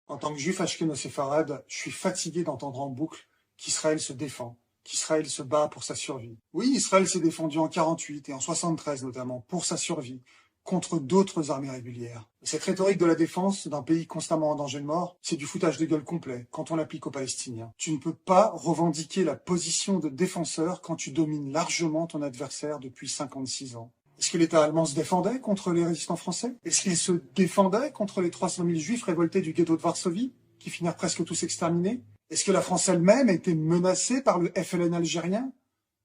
En tant que juif ashkéno-séfarade, je suis fatigué d'entendre en boucle qu'Israël se défend, qu'Israël se bat pour sa survie. Oui, Israël s'est défendu en 48 et en 73 notamment, pour sa survie, contre d'autres armées régulières. Cette rhétorique de la défense d'un pays constamment en danger de mort, c'est du foutage de gueule complet quand on l'applique aux Palestiniens. Tu ne peux pas revendiquer la position de défenseur quand tu domines largement ton adversaire depuis 56 ans. Est-ce que l'État allemand se défendait contre les résistants français? Est-ce qu'il se défendait contre les 300 000 juifs révoltés du ghetto de Varsovie, qui finirent presque tous exterminés? Est-ce que la France elle-même a été menacée par le FLN algérien?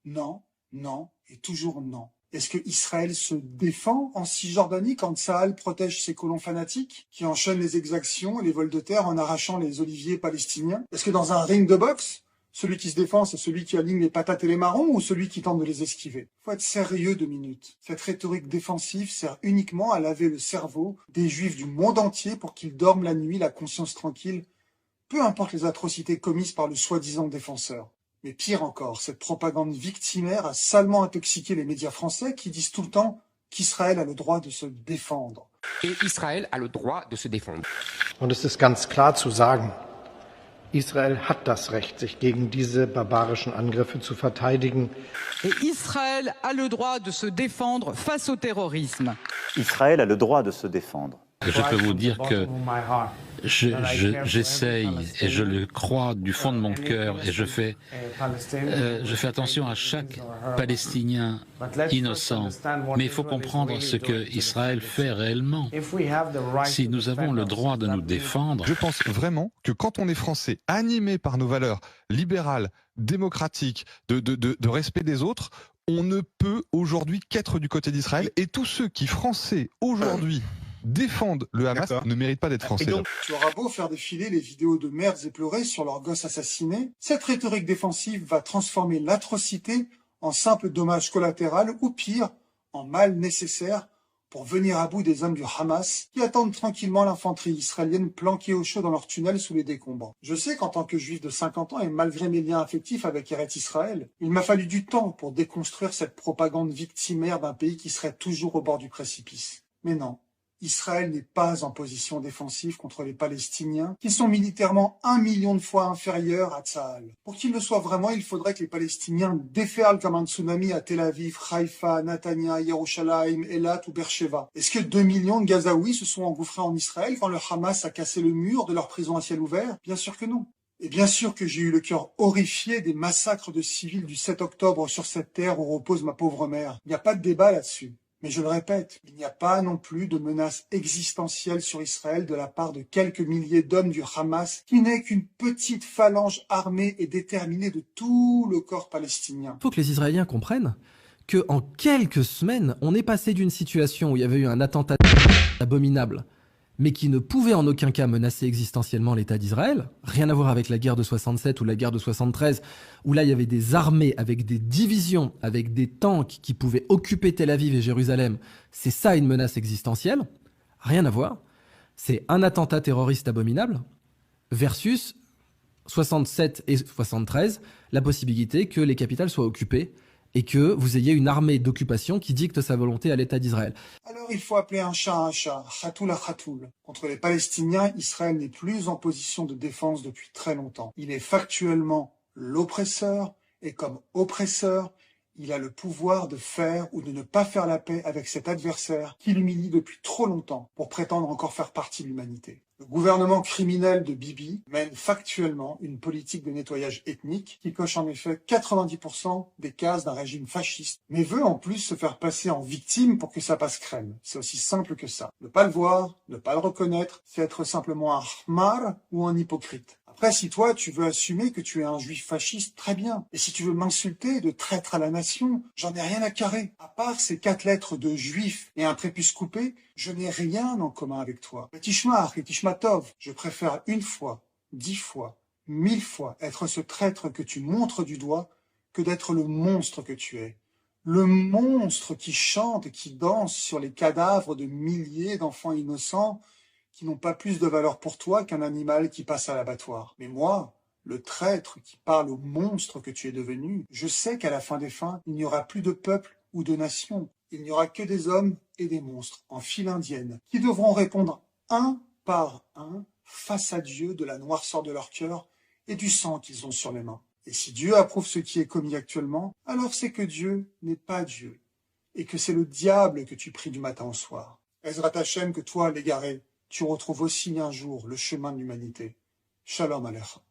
Non, non et toujours non. Est-ce que Israël se défend en Cisjordanie quand Tsahal protège ses colons fanatiques qui enchaînent les exactions et les vols de terre en arrachant les oliviers palestiniens? Est-ce que dans un ring de boxe, celui qui se défend, c'est celui qui aligne les patates et les marrons ou celui qui tente de les esquiver? Faut être sérieux 2 minutes. Cette rhétorique défensive sert uniquement à laver le cerveau des juifs du monde entier pour qu'ils dorment la nuit, la conscience tranquille, peu importe les atrocités commises par le soi-disant défenseur. Mais pire encore, cette propagande victimaire a salement intoxiqué les médias français qui disent tout le temps qu'Israël a le droit de se défendre. Et Israël a le droit de se défendre. Und es ist ganz klar zu sagen, Israel hat das Recht, sich gegen diese barbarischen Angriffe zu verteidigen. Et Israël a le droit de se défendre face au terrorisme. Israël a le droit de se défendre. Je peux vous dire que j'essaye et je le crois du fond de mon cœur et je fais attention à chaque Palestinien innocent. Mais il faut comprendre ce que Israël fait réellement. Si nous avons le droit de nous défendre... Je pense vraiment que quand on est français, animé par nos valeurs libérales, démocratiques, de respect des autres, on ne peut aujourd'hui qu'être du côté d'Israël. Et tous ceux qui, français, aujourd'hui, défendent le Hamas ne méritent pas d'être français. Donc, tu auras beau faire défiler les vidéos de mères éplorées sur leurs gosses assassinés, cette rhétorique défensive va transformer l'atrocité en simple dommage collatéral ou pire, en mal nécessaire pour venir à bout des hommes du Hamas qui attendent tranquillement l'infanterie israélienne planquée au chaud dans leur tunnel sous les décombres. Je sais qu'en tant que juif de 50 ans et malgré mes liens affectifs avec Eretz Israël, il m'a fallu du temps pour déconstruire cette propagande victimaire d'un pays qui serait toujours au bord du précipice. Mais non. Israël n'est pas en position défensive contre les Palestiniens, qui sont militairement 1 million de fois inférieurs à Tsahal. Pour qu'il le soit vraiment, il faudrait que les Palestiniens déferlent comme un tsunami à Tel Aviv, Haïfa, Netanya, Yerushalayim, Eilat ou Beersheva. Est-ce que 2 millions de Gazaouis se sont engouffrés en Israël quand le Hamas a cassé le mur de leur prison à ciel ouvert? Bien sûr que non. Et bien sûr que j'ai eu le cœur horrifié des massacres de civils du 7 octobre sur cette terre où repose ma pauvre mère. Il n'y a pas de débat là-dessus. Mais je le répète, il n'y a pas non plus de menace existentielle sur Israël de la part de quelques milliers d'hommes du Hamas, qui n'est qu'une petite phalange armée et déterminée de tout le corps palestinien. Il faut que les Israéliens comprennent qu'en quelques semaines, on est passé d'une situation où il y avait eu un attentat abominable, mais qui ne pouvait en aucun cas menacer existentiellement l'État d'Israël, rien à voir avec la guerre de 67 ou la guerre de 73, où là il y avait des armées avec des divisions, avec des tanks qui pouvaient occuper Tel Aviv et Jérusalem. C'est ça une menace existentielle, rien à voir. C'est un attentat terroriste abominable versus 67 et 73, la possibilité que les capitales soient occupées et que vous ayez une armée d'occupation qui dicte sa volonté à l'État d'Israël. Alors il faut appeler un chat, khatoul à khatoul. Contre les Palestiniens, Israël n'est plus en position de défense depuis très longtemps. Il est factuellement l'oppresseur, et comme oppresseur, il a le pouvoir de faire ou de ne pas faire la paix avec cet adversaire qui l'humilie depuis trop longtemps pour prétendre encore faire partie de l'humanité. Le gouvernement criminel de Bibi mène factuellement une politique de nettoyage ethnique qui coche en effet 90% des cases d'un régime fasciste, mais veut en plus se faire passer en victime pour que ça passe crème. C'est aussi simple que ça. Ne pas le voir, ne pas le reconnaître, c'est être simplement un hmar ou un hypocrite. Après, si toi, tu veux assumer que tu es un juif fasciste, très bien. Et si tu veux m'insulter de traître à la nation, j'en ai rien à carrer. À part ces 4 lettres de juif et un prépuce coupé, je n'ai rien en commun avec toi. Tishmar et Tishmatov, je préfère 1 fois, 10 fois, 1000 fois être ce traître que tu montres du doigt que d'être le monstre que tu es. Le monstre qui chante et qui danse sur les cadavres de milliers d'enfants innocents qui n'ont pas plus de valeur pour toi qu'un animal qui passe à l'abattoir. Mais moi, le traître qui parle au monstre que tu es devenu, je sais qu'à la fin des fins, il n'y aura plus de peuple ou de nation. Il n'y aura que des hommes et des monstres en file indienne qui devront répondre un par un face à Dieu de la noirceur de leur cœur et du sang qu'ils ont sur les mains. Et si Dieu approuve ce qui est commis actuellement, alors c'est que Dieu n'est pas Dieu, et que c'est le diable que tu pries du matin au soir. Ezrat Hashem, que toi, l'égaré, tu retrouves aussi un jour le chemin de l'humanité. Shalom Aleichem.